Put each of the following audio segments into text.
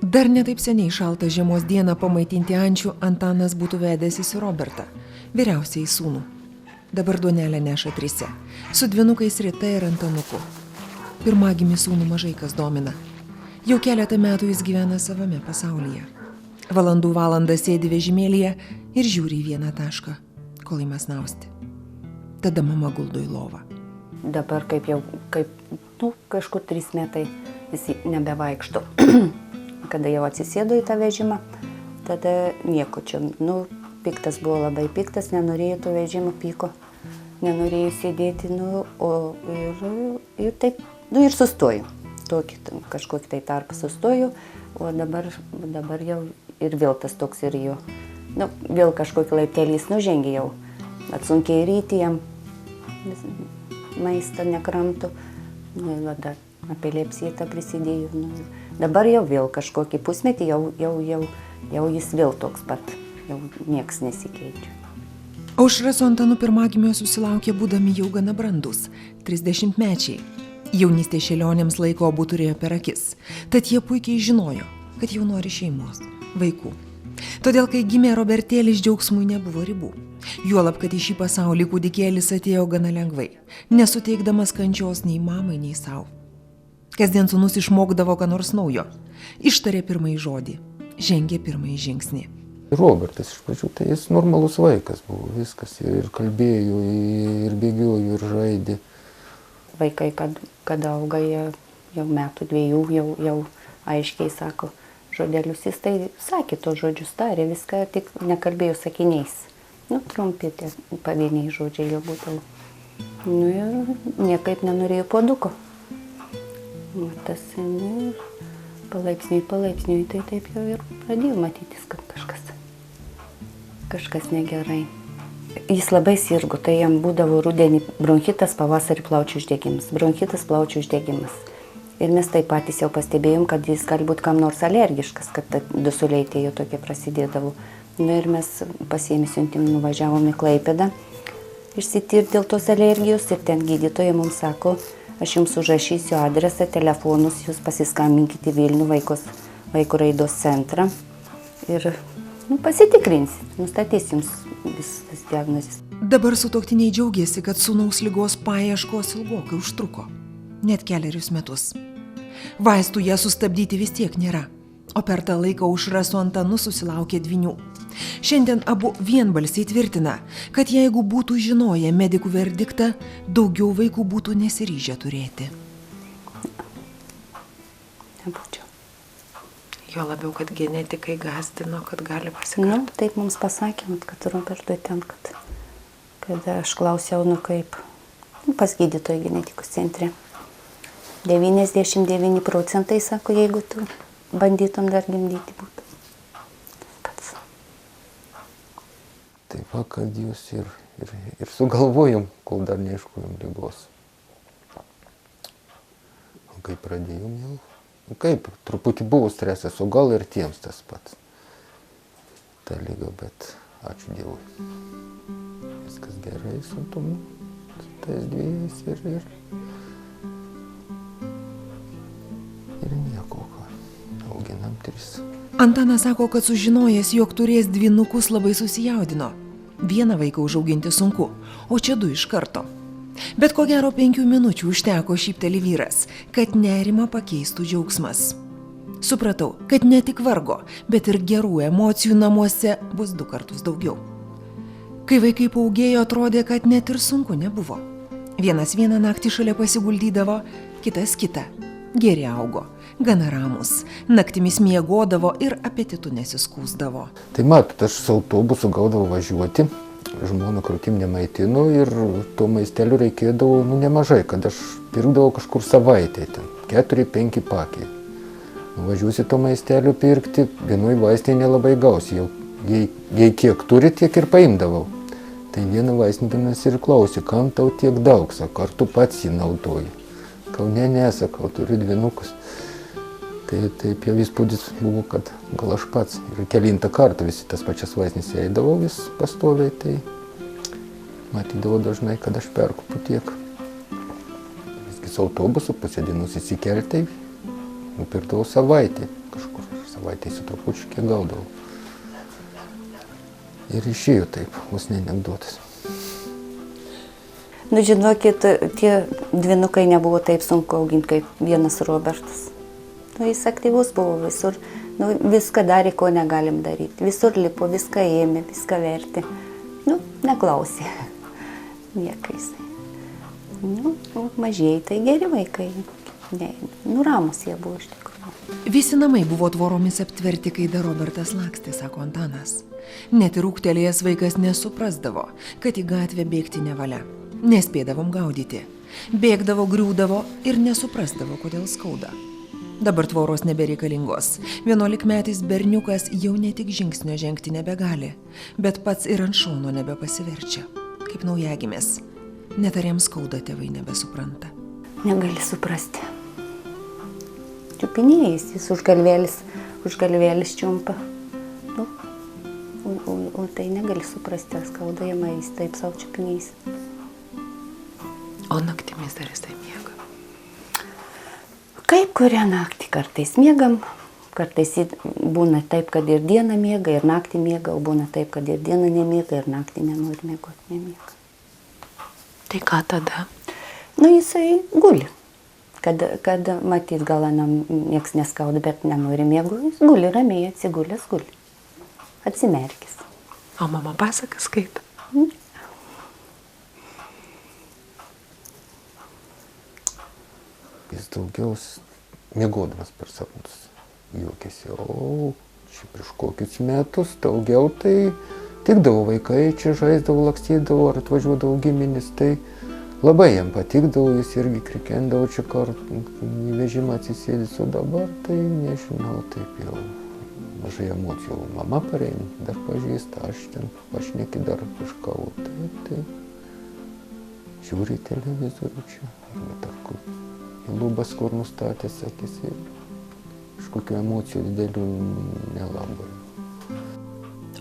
Dar netaip seniai šaltą žiemos dieną pamaitinti ančių Antanas būtų vedęsis į Robertą, vyriausiai sūnų. Dabar duonelę neša trise, su dvynukais Rita ir Antanuku. Pirmagimį sūnų mažai kas domina. Jau keletą metų jis gyvena savame pasaulyje. Valandų valandą sėdi vežimėlyje ir žiūri į vieną tašką, kol ima snausti. Tada mama guldo į lovą. Dabar kažkur 3 metai visi nebevaikšto. Kada jau atsisėdo į tą vežimą, tada nieko čia. Piktas buvo labai piktas, nenorėjo to vežimo, pyko, nenorėjo sėdėti, ir taip, ir sustoju. Kažkokį tai tarpą sustoju, o dabar jau ir vėl tas toks ir jo. Vėl kažkokį laiptelį nužengė jau, atsunkiai ryti jam, maistą nekramtų, dar epilepsija tą prisidėjo. Dabar jau vėl kažkokį pusmetį, jau jis vėl toks pat, jau nieks nesikeičia. Aušra su Antanu pirmagimio susilaukė būdami jau gana brandus, 30-mečiai. Jaunystė šėlionėms laiko abu turėjo per akis, tad jie puikiai žinojo, kad jau nori šeimos, vaikų. Todėl, kai gimė Robertėlis, džiaugsmui nebuvo ribų. Juolab, kad į šį pasaulį kūdikėlis atėjo gana lengvai, nesuteikdamas kančios nei mamai, nei savo. Kasdien sūnus išmokdavo ką nors naujo. Ištarė pirmąjį žodį, žengė pirmąjį žingsnį. Robertas iš pradžių, tai jis normalus vaikas buvo, viskas. Ir kalbėjo, ir bėgiojo, ir žaidė. Vaikai, kad auga, jau metų 2, jau aiškiai sako žodelius. Jis tai sakė to žodžius, tarė viską, tik nekalbėjo sakiniais. Trumpi tie pavieniai žodžiai jau būdavo. Ir niekaip nenorėjo puoduko. Tas palaipsniui, tai taip jau ir pradėjo matytis, kad kažkas negerai. Jis labai sirgo, tai jam būdavo rudenį bronchitas, pavasarį plaučių uždegimas. Ir mes taip patys jau pastebėjom, kad jis gali būti kam nors alergiškas, kad dusuliai tie jau tokie prasidėdavo. Ir mes pasiėmė siuntim, nuvažiavom į Klaipėdą išsitirti dėl tos alergijos ir ten gydytoja mums sako, aš jums užrašysiu adresą, telefonus, jūs pasiskambinkite į Vilnių vaikų raidos centrą ir pasitikrinsit, nustatys jums visas diagnozes. Dabar sutuoktiniai džiaugiasi, kad sūnaus ligos paieškos ilgokai užtruko, net 4 metus. Vaistų ją sustabdyti vis tiek nėra, o per tą laiką Aušra su Antanu susilaukė 2. Šiandien abu vienbalsiai tvirtina, kad jeigu būtų žinoję medikų verdiktą, daugiau vaikų būtų nesiryžę turėti. Nebūčiau. Jo labiau, kad genetikai gąsdino, kad gali pasikartoti. Taip mums pasakė, kad Robertui ten, kad aš klausiau, kaip pas gydytoją genetikos centre. 99% sako, jeigu tu bandytum dar gimdyti būtų. Taip, kad jūs ir sugalvojom, kol dar neiškojom ligos. O kai pradėjom jau, truputį buvo stresas, o gal ir tiems tas pats. Ta lyga, bet ačiū Dievui. Viskas gerai su tais 2 ir nieko, auginam 3. Antanas sako, kad sužinojęs, jog turės 2 labai susijaudino. Vieną vaiką užauginti sunku, o čia 2 iš karto. Bet ko gero 5 minučių užteko, šypteli vyras, kad nerimą pakeistų džiaugsmas. Supratau, kad ne tik vargo, bet ir gerų emocijų namuose bus 2 kartus daugiau. Kai vaikai paugėjo, atrodė, kad net ir sunku nebuvo. Vienas vieną naktį šalia pasiguldydavo, kitas kitą. Geri augo, gana ramus, naktimis miegodavo ir apetitu nesiskūsdavo. Tai matot, aš su autobusu gaudavau važiuoti, žmona krūtim nemaitino ir to maistelio reikėdavo nemažai, kad aš pirkdavau kažkur savaitę, 4-5 pakiai. Važiuosi to maistelio pirkti, vienoj vaistinėje nelabai gausi, jei kiek turi, tiek ir paimdavau. Tai viena vaistinėje ir klausė, kam tau tiek daug, sako, ar tu pats jį naudoji. Ne, sakau, turiu 2. Tai taip jau įspūdis buvo, kad gal aš pats. Ir kelintą kartą visi tas pačias vaistinės eidavau vis pastoviai, tai matydavau dažnai, kad aš perkupu tiek. Visgi su autobusu pasėdinus įsikelti, nupirkdavau savaitę kažkur savaitę su trupučiu kiek gaudavau. Ir išėjo taip, vos ne anekdotas. Nu, žinokit, tie dvynukai nebuvo taip sunku auginti kaip vienas Robertas. Nu, jis aktyvus buvo visur, nu, viską darė, ko negalim daryti. Visur lipo, viską ėmė, viską vertė. Nu, neklausė. Niekais. Nu, mažieji tai geri vaikai. Ne, nu, ramus jie buvo iš tikrųjų. Visi namai buvo tvoromis aptverti, kai dar Robertas lakstė, sako Antanas. Net ir ūgtelėjęs vaikas nesuprasdavo, kad į gatvę bėgti nevalia. Nespėdavom gaudyti. Bėgdavo, griūdavo ir nesuprasdavo, kodėl skauda. Dabar tvoros nebereikalingos. 11-metis berniukas jau ne tik žingsnio žengti nebegali, bet pats ir ant šono nebepasiverčia. Kaip naujagimės. Net ar jam skauda, tėvai nebesupranta. Negali suprasti. Čiupinėjais, jis užgalvėlis čiumpa. Nu, o tai negali suprasti, ar skauda jam, jis taip savo čiupinėjais. O naktimis dar jisai miega. Kaip kurią naktį kartais miegam, kartais būna taip, kad ir dieną miega, ir naktį miega, o būna taip, kad ir dieną nemiega, ir naktį nenori miegoti, nemiega. Tai ką tada? Nu, jisai guli. Kad matyt, gal nieks neskauda, bet nenori miego, jis guli ramiai, atsigulęs guli. Atsimerkis. O mama pasakas skaito? Jis daugiau miegodamas per sapnus juokėsi, o čia prieš kokius metus daugiau tai tikdavo vaikai, čia žaisdavo, lakstydavo ar atvažiuodavo giminės, tai labai jam patikdavo, jis irgi krikendavo čia kartu, į vežimą atsisėdęs, o dabar tai nežinau, taip jau mažai emocijų. Mama pareina, dar pažįsta, aš ten pašneki dar kažką, tai žiūri televizorių čia, arba tarku. Lubas, kur nustatęs akis ir kažkokių emocijų didelių nelabai.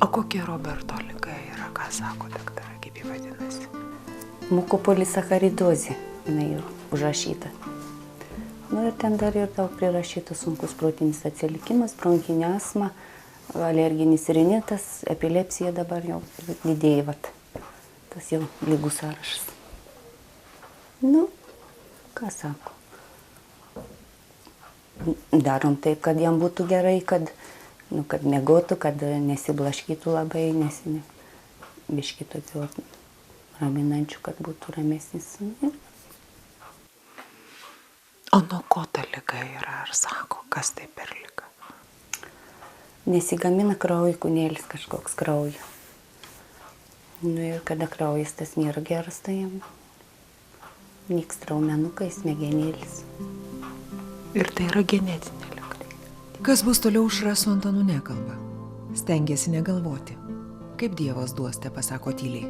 O kokia Roberto liga yra, ką sako daktarai, kaip jį vadinasi? Mukopolisacharidozė, jinai jau užrašyta. Nu ir ten dar ir daug prirašyta sunkus protinis atsilikimas, bronchinė astma, alerginis rinitas, epilepsija dabar jau didėja, tas jau ligų sąrašas. Nu, ką sako? Darom taip, kad jam būtų gerai, kad miegotų, kad nesiblaškytų labai, biškį tokių raminančių, kad būtų ramesnis. O nuo ko ta liga yra, ar sako, kas tai per liga? Nesigamina kraujo kūnėlis kažkoks kraujo. Nu ir kada kraujas tas nėra geras, tai jam nyksta raumenukai, smegenėlis. Ir tai yra genetinė liga. Kas bus toliau, Aušra su Antanu nekalba. Stengiasi negalvoti. Kaip Dievas duos, te pasako tyliai.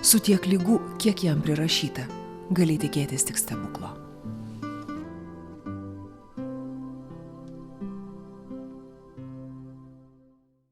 Su tiek ligų, kiek jam prirašyta, gali tikėtis tik stebuklo.